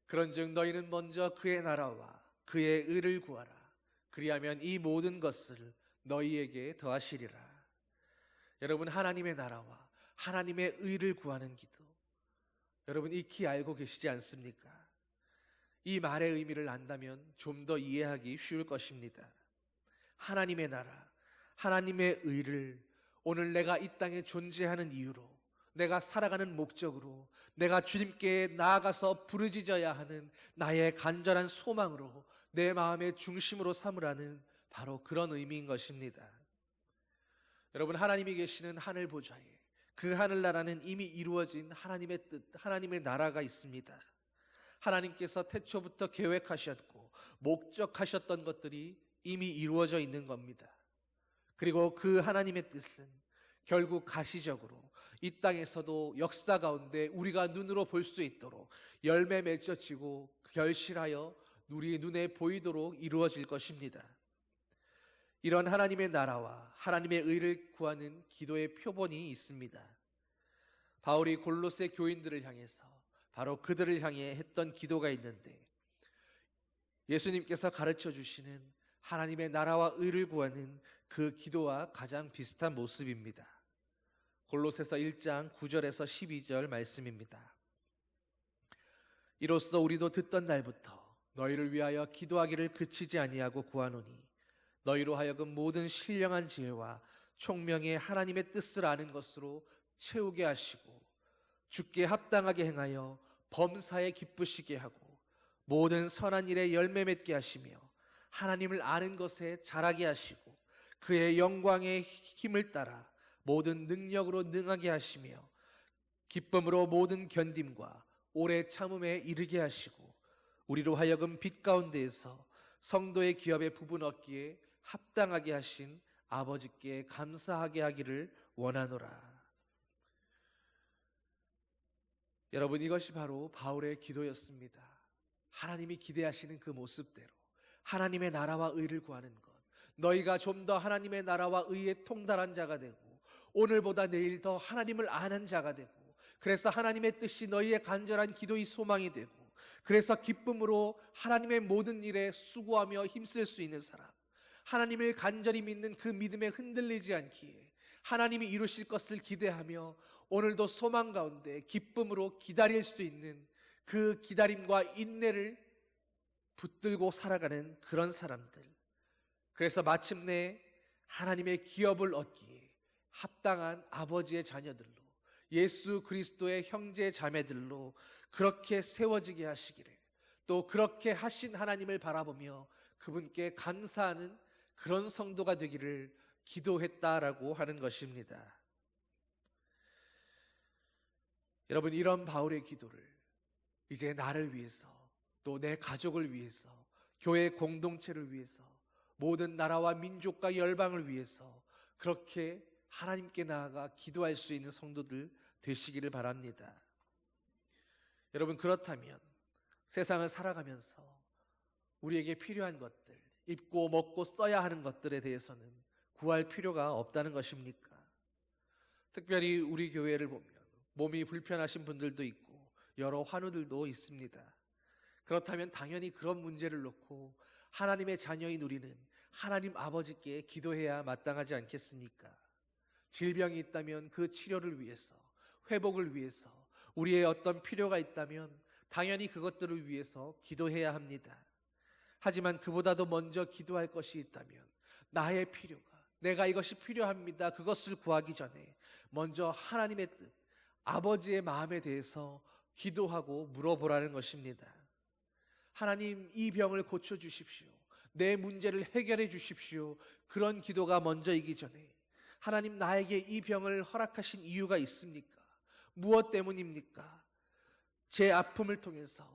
그런즉 너희는 먼저 그의 나라와 그의 의를 구하라. 그리하면 이 모든 것을 너희에게 더하시리라. 여러분, 하나님의 나라와 하나님의 의를 구하는 기도, 여러분 익히 알고 계시지 않습니까? 이 말의 의미를 안다면 좀 더 이해하기 쉬울 것입니다. 하나님의 나라, 하나님의 의를 오늘 내가 이 땅에 존재하는 이유로, 내가 살아가는 목적으로, 내가 주님께 나아가서 부르짖어야 하는 나의 간절한 소망으로 내 마음의 중심으로 삼으라는 바로 그런 의미인 것입니다. 여러분, 하나님이 계시는 하늘 보좌에 그 하늘나라는 이미 이루어진 하나님의 뜻, 하나님의 나라가 있습니다. 하나님께서 태초부터 계획하셨고 목적하셨던 것들이 이미 이루어져 있는 겁니다. 그리고 그 하나님의 뜻은 결국 가시적으로 이 땅에서도 역사 가운데 우리가 눈으로 볼 수 있도록 열매 맺어지고 결실하여 우리 눈에 보이도록 이루어질 것입니다. 이런 하나님의 나라와 하나님의 의를 구하는 기도의 표본이 있습니다. 바울이 골로새 교인들을 향해서 바로 그들을 향해 했던 기도가 있는데, 예수님께서 가르쳐 주시는 하나님의 나라와 의를 구하는 그 기도와 가장 비슷한 모습입니다. 골로새서 1장 9절에서 12절 말씀입니다. 이로써 우리도 듣던 날부터 너희를 위하여 기도하기를 그치지 아니하고 구하노니 너희로 하여금 모든 신령한 지혜와 총명의 하나님의 뜻을 아는 것으로 채우게 하시고 주께 합당하게 행하여 범사에 기쁘시게 하고 모든 선한 일에 열매 맺게 하시며 하나님을 아는 것에 자라게 하시고 그의 영광의 힘을 따라 모든 능력으로 능하게 하시며 기쁨으로 모든 견딤과 오래 참음에 이르게 하시고 우리로 하여금 빛 가운데에서 성도의 기업의 부분 얻기에 합당하게 하신 아버지께 감사하게 하기를 원하노라. 여러분, 이것이 바로 바울의 기도였습니다. 하나님이 기대하시는 그 모습대로 하나님의 나라와 의를 구하는 것, 너희가 좀 더 하나님의 나라와 의에 통달한 자가 되고 오늘보다 내일 더 하나님을 아는 자가 되고, 그래서 하나님의 뜻이 너희의 간절한 기도의 소망이 되고, 그래서 기쁨으로 하나님의 모든 일에 수고하며 힘쓸 수 있는 사람, 하나님을 간절히 믿는 그 믿음에 흔들리지 않기에 하나님이 이루실 것을 기대하며 오늘도 소망 가운데 기쁨으로 기다릴 수 있는 그 기다림과 인내를 붙들고 살아가는 그런 사람들, 그래서 마침내 하나님의 기업을 얻기에 합당한 아버지의 자녀들로, 예수 그리스도의 형제 자매들로 그렇게 세워지게 하시기를, 또 그렇게 하신 하나님을 바라보며 그분께 감사하는 그런 성도가 되기를 기도했다라고 하는 것입니다. 여러분, 이런 바울의 기도를 이제 나를 위해서, 또 내 가족을 위해서, 교회 공동체를 위해서, 모든 나라와 민족과 열방을 위해서 그렇게 하나님께 나아가 기도할 수 있는 성도들 되시기를 바랍니다. 여러분, 그렇다면 세상을 살아가면서 우리에게 필요한 것들, 입고 먹고 써야 하는 것들에 대해서는 구할 필요가 없다는 것입니까? 특별히 우리 교회를 보면 몸이 불편하신 분들도 있고 여러 환우들도 있습니다. 그렇다면 당연히 그런 문제를 놓고 하나님의 자녀인 우리는 하나님 아버지께 기도해야 마땅하지 않겠습니까? 질병이 있다면 그 치료를 위해서, 회복을 위해서, 우리의 어떤 필요가 있다면 당연히 그것들을 위해서 기도해야 합니다. 하지만 그보다도 먼저 기도할 것이 있다면 나의 필요가, 내가 이것이 필요합니다, 그것을 구하기 전에 먼저 하나님의 뜻, 아버지의 마음에 대해서 기도하고 물어보라는 것입니다. 하나님, 이 병을 고쳐주십시오, 내 문제를 해결해 주십시오, 그런 기도가 먼저이기 전에 하나님, 나에게 이 병을 허락하신 이유가 있습니까? 무엇 때문입니까? 제 아픔을 통해서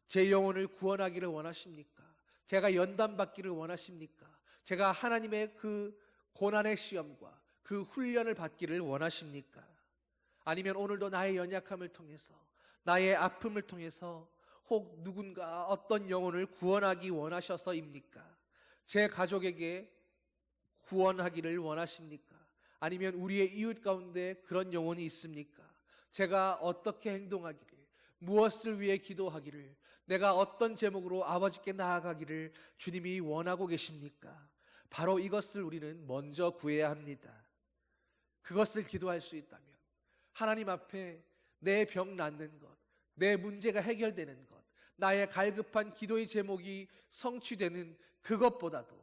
제 영혼을 구원하기를 원하십니까? 제가 연단받기를 원하십니까? 제가 하나님의 그 고난의 시험과 그 훈련을 받기를 원하십니까? 아니면 오늘도 나의 연약함을 통해서, 나의 아픔을 통해서 혹 누군가 어떤 영혼을 구원하기 원하셔서입니까? 제 가족에게 구원하기를 원하십니까? 아니면 우리의 이웃 가운데 그런 영혼이 있습니까? 제가 어떻게 행동하기를, 무엇을 위해 기도하기를, 내가 어떤 제목으로 아버지께 나아가기를 주님이 원하고 계십니까? 바로 이것을 우리는 먼저 구해야 합니다. 그것을 기도할 수 있다면 하나님 앞에 내 병 낫는 것, 내 문제가 해결되는 것, 나의 갈급한 기도의 제목이 성취되는 그것보다도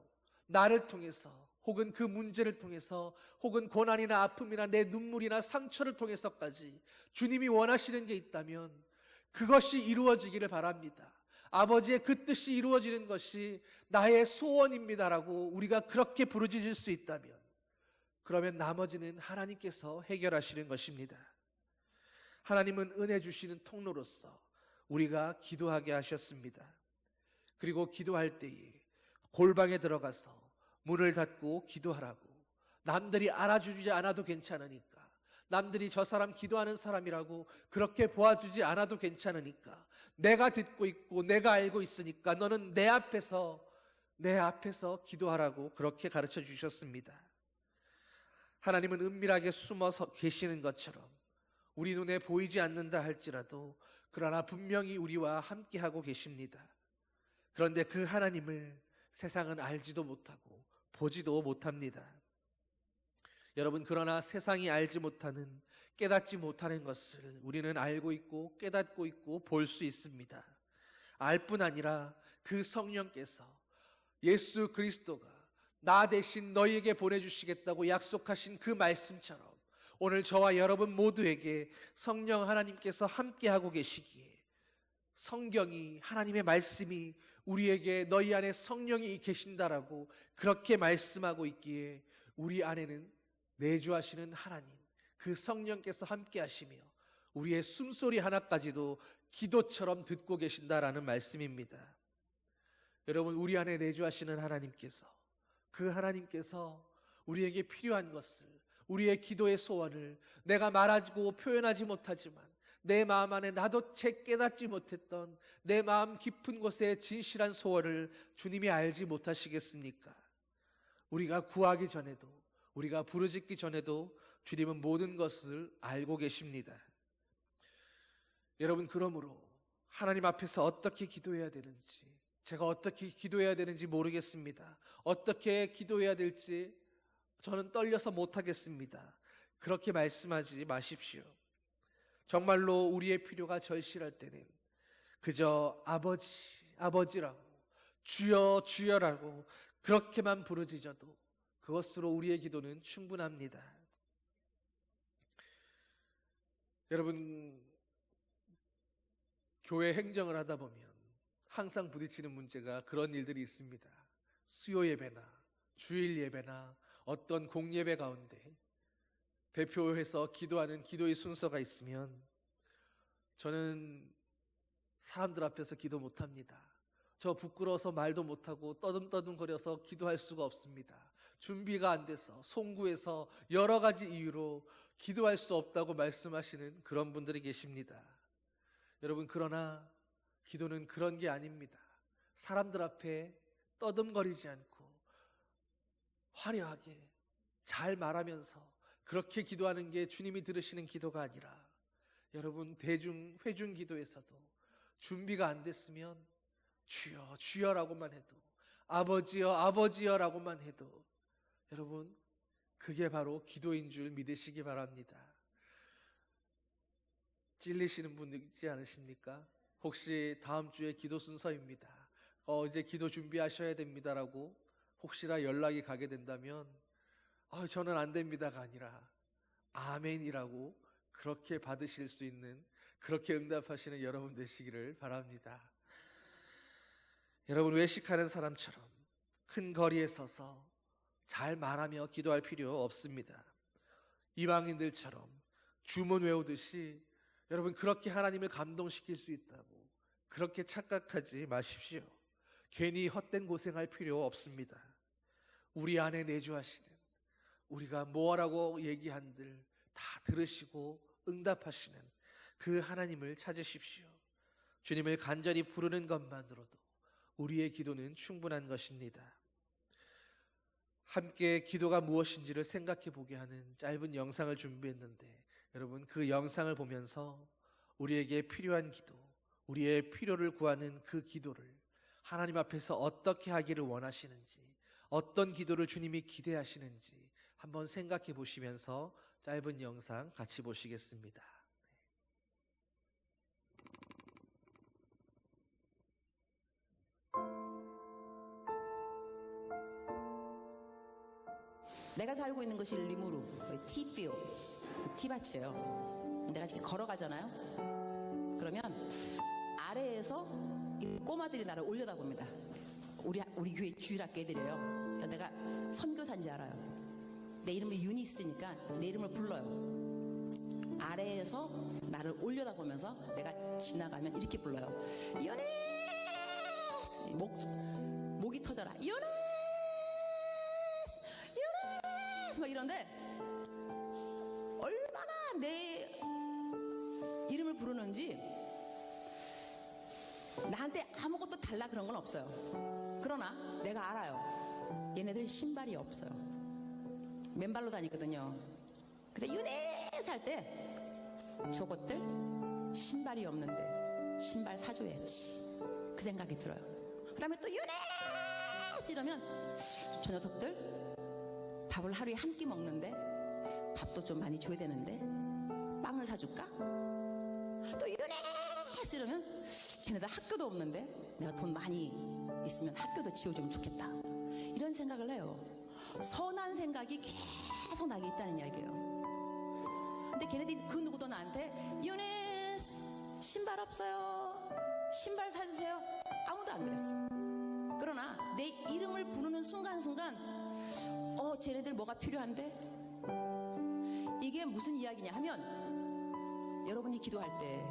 나를 통해서, 혹은 그 문제를 통해서, 혹은 고난이나 아픔이나 내 눈물이나 상처를 통해서까지 주님이 원하시는 게 있다면 그것이 이루어지기를 바랍니다. 아버지의 그 뜻이 이루어지는 것이 나의 소원입니다라고 우리가 그렇게 부르짖을 수 있다면, 그러면 나머지는 하나님께서 해결하시는 것입니다. 하나님은 은혜 주시는 통로로서 우리가 기도하게 하셨습니다. 그리고 기도할 때에 골방에 들어가서 문을 닫고 기도하라고, 남들이 알아주지 않아도 괜찮으니까, 남들이 저 사람 기도하는 사람이라고 그렇게 보아주지 않아도 괜찮으니까, 내가 듣고 있고 내가 알고 있으니까 너는 내 앞에서 기도하라고 그렇게 가르쳐 주셨습니다. 하나님은 은밀하게 숨어서 계시는 것처럼 우리 눈에 보이지 않는다 할지라도 그러나 분명히 우리와 함께하고 계십니다. 그런데 그 하나님을 세상은 알지도 못하고 보지도 못합니다. 여러분, 그러나 세상이 알지 못하는, 깨닫지 못하는 것을 우리는 알고 있고 깨닫고 있고 볼 수 있습니다. 알 뿐 아니라 그 성령께서, 예수 그리스도가 나 대신 너희에게 보내주시겠다고 약속하신 그 말씀처럼 오늘 저와 여러분 모두에게 성령 하나님께서 함께하고 계시기에 성경이, 하나님의 말씀이 우리에게 너희 안에 성령이 계신다라고 그렇게 말씀하고 있기에 우리 안에는 내주하시는 하나님, 그 성령께서 함께 하시며 우리의 숨소리 하나까지도 기도처럼 듣고 계신다라는 말씀입니다. 여러분, 우리 안에 내주하시는 하나님께서, 그 하나님께서 우리에게 필요한 것을, 우리의 기도의 소원을 내가 말하고 표현하지 못하지만 내 마음 안에 나도 채 깨닫지 못했던 내 마음 깊은 곳의 진실한 소원을 주님이 알지 못하시겠습니까? 우리가 구하기 전에도, 우리가 부르짖기 전에도 주님은 모든 것을 알고 계십니다. 여러분, 그러므로 하나님 앞에서 어떻게 기도해야 되는지, 제가 어떻게 기도해야 되는지 모르겠습니다. 어떻게 기도해야 될지 저는 떨려서 못하겠습니다. 그렇게 말씀하지 마십시오. 정말로 우리의 필요가 절실할 때는 그저 아버지, 아버지라고, 주여, 주여라고 그렇게만 부르짖어도 그것으로 우리의 기도는 충분합니다. 여러분, 교회 행정을 하다 보면 항상 부딪히는 문제가 그런 일들이 있습니다. 수요 예배나 주일 예배나 어떤 공예배 가운데 대표해서 기도하는 기도의 순서가 있으면 저는 사람들 앞에서 기도 못합니다. 저 부끄러워서 말도 못하고 떠듬떠듬거려서 기도할 수가 없습니다. 준비가 안 돼서, 송구해서 여러 가지 이유로 기도할 수 없다고 말씀하시는 그런 분들이 계십니다. 여러분, 그러나 기도는 그런 게 아닙니다. 사람들 앞에 떠듬거리지 않고 화려하게 잘 말하면서 그렇게 기도하는 게 주님이 들으시는 기도가 아니라, 여러분, 회중 기도에서도 준비가 안 됐으면 주여, 주여라고만 해도, 아버지여, 아버지여라고만 해도 여러분, 그게 바로 기도인 줄 믿으시기 바랍니다. 찔리시는 분 있지 않으십니까? 혹시 다음 주에 기도 순서입니다. 이제 기도 준비하셔야 됩니다라고 혹시나 연락이 가게 된다면 저는 안 됩니다가 아니라 아멘이라고 그렇게 받으실 수 있는, 그렇게 응답하시는 여러분 되시기를 바랍니다. 여러분, 외식하는 사람처럼 큰 거리에 서서 잘 말하며 기도할 필요 없습니다. 이방인들처럼 주문 외우듯이 여러분 그렇게 하나님을 감동시킬 수 있다고 그렇게 착각하지 마십시오. 괜히 헛된 고생할 필요 없습니다. 우리 안에 내주하시는, 우리가 뭐라고 얘기한들 다 들으시고 응답하시는 그 하나님을 찾으십시오. 주님을 간절히 부르는 것만으로도 우리의 기도는 충분한 것입니다. 함께 기도가 무엇인지를 생각해 보게 하는 짧은 영상을 준비했는데, 여러분, 그 영상을 보면서 우리에게 필요한 기도, 우리의 필요를 구하는 그 기도를 하나님 앞에서 어떻게 하기를 원하시는지, 어떤 기도를 주님이 기대하시는지 한번 생각해 보시면서 짧은 영상 같이 보시겠습니다. 내가 살고 있는 것이 리무르, 티피오, 티밭이에요. 내가 이렇게 걸어가잖아요. 그러면 아래에서 이 꼬마들이 나를 올려다봅니다. 우리 교회 주일학교 애들이에요. 그러니까 내가 선교사인지 알아요. 내 이름이 유니스니까 내 이름을 불러요. 아래에서 나를 올려다보면서 내가 지나가면 이렇게 불러요. 유니스! 목이 터져라. 유니스! 막 이런데 얼마나 내 이름을 부르는지 나한테 아무것도 달라 그런 건 없어요. 그러나 내가 알아요. 얘네들 신발이 없어요. 맨발로 다니거든요. 그래서 유네스 할 때 저것들 신발이 없는데 신발 사줘야지, 그 생각이 들어요. 그 다음에 또 유네스 이러면 저 녀석들 밥을 하루에 한 끼 먹는데 밥도 좀 많이 줘야 되는데 빵을 사줄까? 또 유네스 이러면 쟤네들 학교도 없는데 내가 돈 많이 있으면 학교도 지어주면 좋겠다, 이런 생각을 해요. 선한 생각이 계속 나게 있다는 이야기예요. 근데 걔네들이 그 누구도 나한테 유네스 신발 없어요, 신발 사주세요. 아무도 안 그랬어요. 그러나 내 이름을 부르는 순간순간 쟤네들 뭐가 필요한데? 이게 무슨 이야기냐 하면 여러분이 기도할 때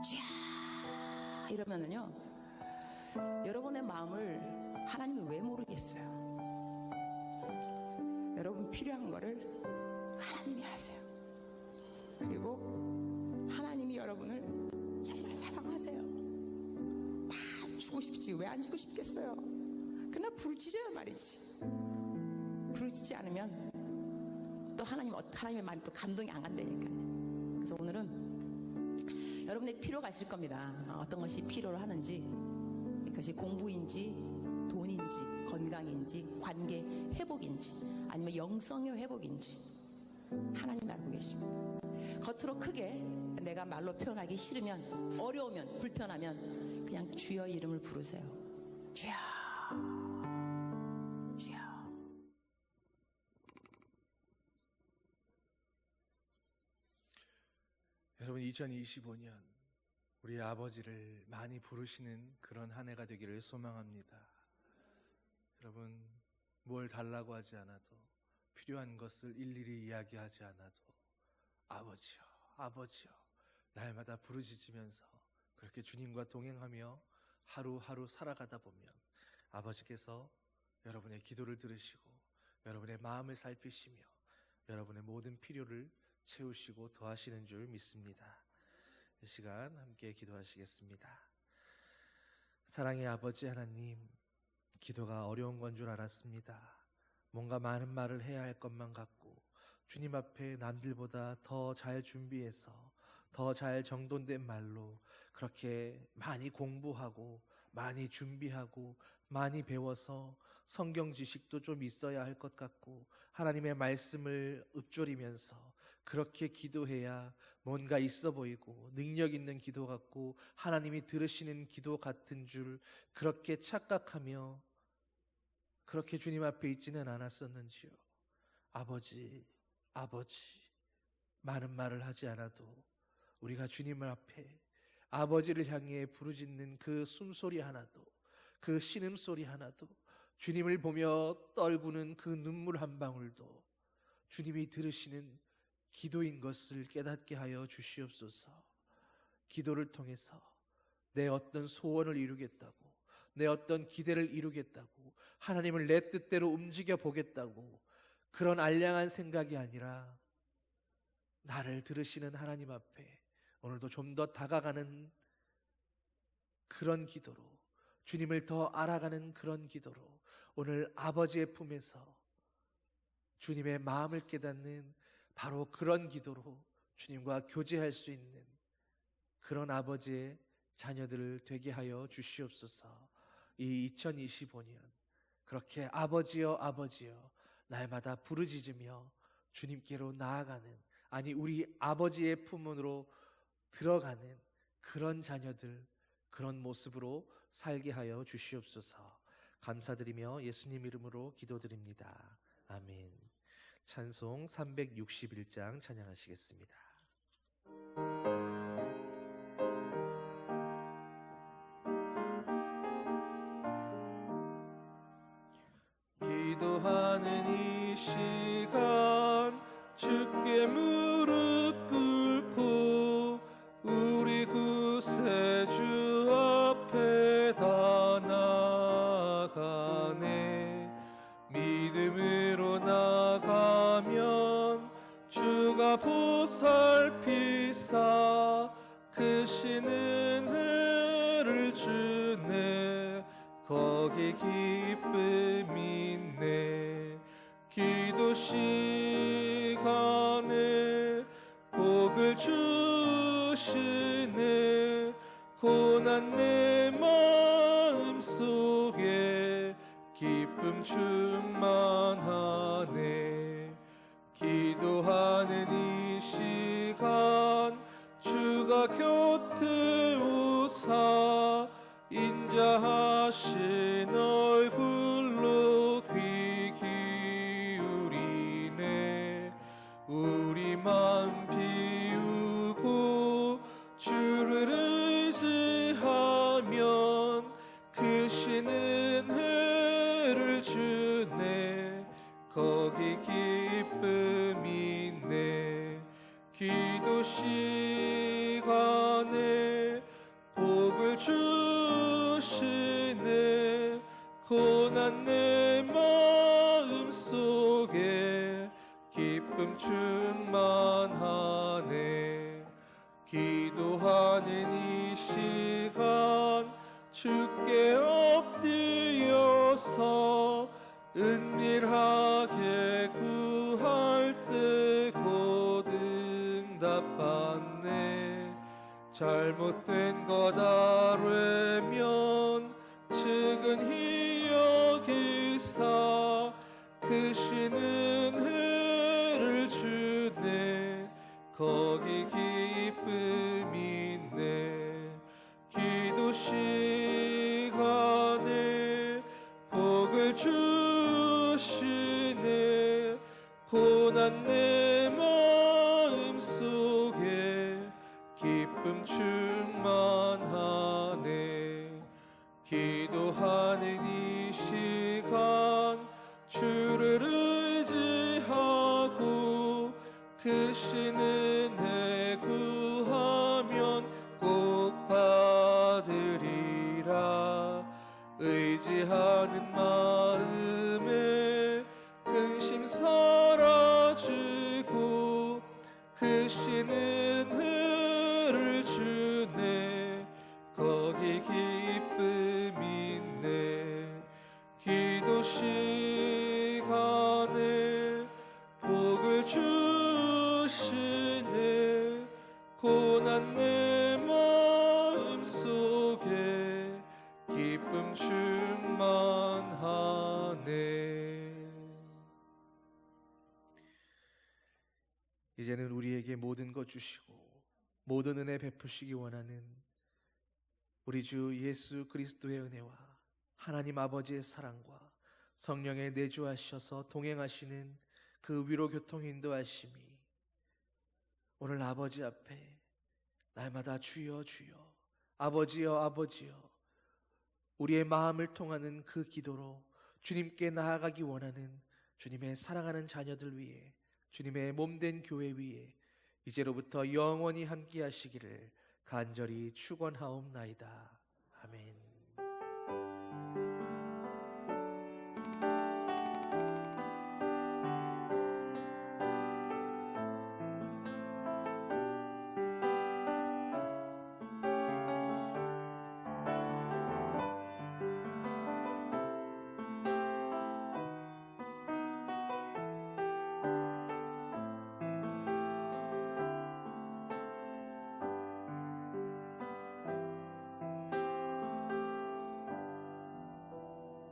쥐야 이러면은요 여러분의 마음을 하나님이 왜 모르겠어요. 여러분 필요한 거를 하나님이 하세요. 그리고 하나님이 여러분을 정말 사랑하세요. 다 주고 싶지 왜 안 주고 싶겠어요. 그러나 부르짖어야 말이지. 부르짖지 않으면 또 하나님의 마음이 또 감동이 안 간다니까. 그래서 오늘은 여러분의 필요가 있을 겁니다. 어떤 것이 필요로 하는지, 그것이 공부인지 돈인지 건강인지 관계 회복인지 아니면 영성의 회복인지 하나님 알고 계십니다. 겉으로 크게 내가 말로 표현하기 싫으면 어려우면 불편하면 그냥 주여 이름을 부르세요. 주여 주여. 여러분 2025년 우리 아버지를 많이 부르시는 그런 한 해가 되기를 소망합니다. 여러분 뭘 달라고 하지 않아도 필요한 것을 일일이 이야기하지 않아도 아버지여 아버지여 날마다 부르짖으면서 그렇게 주님과 동행하며 하루하루 살아가다 보면 아버지께서 여러분의 기도를 들으시고 여러분의 마음을 살피시며 여러분의 모든 필요를 채우시고 더하시는 줄 믿습니다. 이 시간 함께 기도하시겠습니다. 사랑의 아버지 하나님, 기도가 어려운 건 줄 알았습니다. 뭔가 많은 말을 해야 할 것만 같고 주님 앞에 남들보다 더 잘 준비해서 더 잘 정돈된 말로 그렇게 많이 공부하고 많이 준비하고 많이 배워서 성경 지식도 좀 있어야 할 것 같고 하나님의 말씀을 읊조리면서 그렇게 기도해야 뭔가 있어 보이고 능력 있는 기도 같고 하나님이 들으시는 기도 같은 줄 그렇게 착각하며 그렇게 주님 앞에 있지는 않았었는지요. 아버지, 아버지, 많은 말을 하지 않아도 우리가 주님을 앞에 아버지를 향해 부르짖는 그 숨소리 하나도 그 신음소리 하나도 주님을 보며 떨구는 그 눈물 한 방울도 주님이 들으시는 기도인 것을 깨닫게 하여 주시옵소서. 기도를 통해서 내 어떤 소원을 이루겠다고 내 어떤 기대를 이루겠다고 하나님을 내 뜻대로 움직여 보겠다고 그런 알량한 생각이 아니라 나를 들으시는 하나님 앞에 오늘도 좀 더 다가가는 그런 기도로 주님을 더 알아가는 그런 기도로 오늘 아버지의 품에서 주님의 마음을 깨닫는 바로 그런 기도로 주님과 교제할 수 있는 그런 아버지의 자녀들을 되게 하여 주시옵소서. 이 2025년 그렇게 아버지여 아버지여 날마다 부르짖으며 주님께로 나아가는 아니 우리 아버지의 품으로 들어가는 그런 자녀들 그런 모습으로 살게 하여 주시옵소서. 감사드리며 예수님 이름으로 기도드립니다. 아멘. 찬송 361장 찬양하시겠습니다. 기도하는 이 시간 주께 무릎 꿇고 우리 구세주 앞에 다 나아가네. 믿음으로 나가면 주가 보살피사 크신 은혜를 주네. 거기 기쁨이 있네. 기도 시간에 복을 주시네. 고난 내 마음 속에 기쁨 충만하네. 기도하는 이 시간 주가 곁에 오사 인자하신 얼굴로 귀 기울이네. 우리 마음 비우고 주를 의지하 안에 복을 주시네. 고난 내 마음 속에 기쁨 충만하네. 기도하는 이 시간 주께 엎드려서 은밀하게 구할 때 곧 응답받네. 잘못된 것 아뢰면 측은히 여기사 크신 은혜를 주네. 거기 기쁨이 있네. 기도 시간에 복을 주시네. 고난 내 마음 속에 기쁨 충만하네. 기도하는 이 시간 주를 의지하고 크신 은혜 구하면 꼭 받으리라. 의지하는 마음에 근심 사라지고 크신 은혜를 주네. 거기 기쁨이 있네. 기도 시간에 복을 주시네. 고난 내 마음 속에 기쁨 충만하네. 이제는 우리에게 모든 것 주시고 모든 은혜 베푸시기 원하는 우리 주 예수 그리스도의 은혜와 하나님 아버지의 사랑과 성령의 내주하셔서 동행하시는 그 위로 교통 인도하심이 오늘 아버지 앞에 날마다 주여 주여 아버지여 아버지여 우리의 마음을 통하는 그 기도로 주님께 나아가기 원하는 주님의 사랑하는 자녀들 위해 주님의 몸된 교회 위에 이제로부터 영원히 함께 하시기를 간절히 축원하옵나이다. 아멘.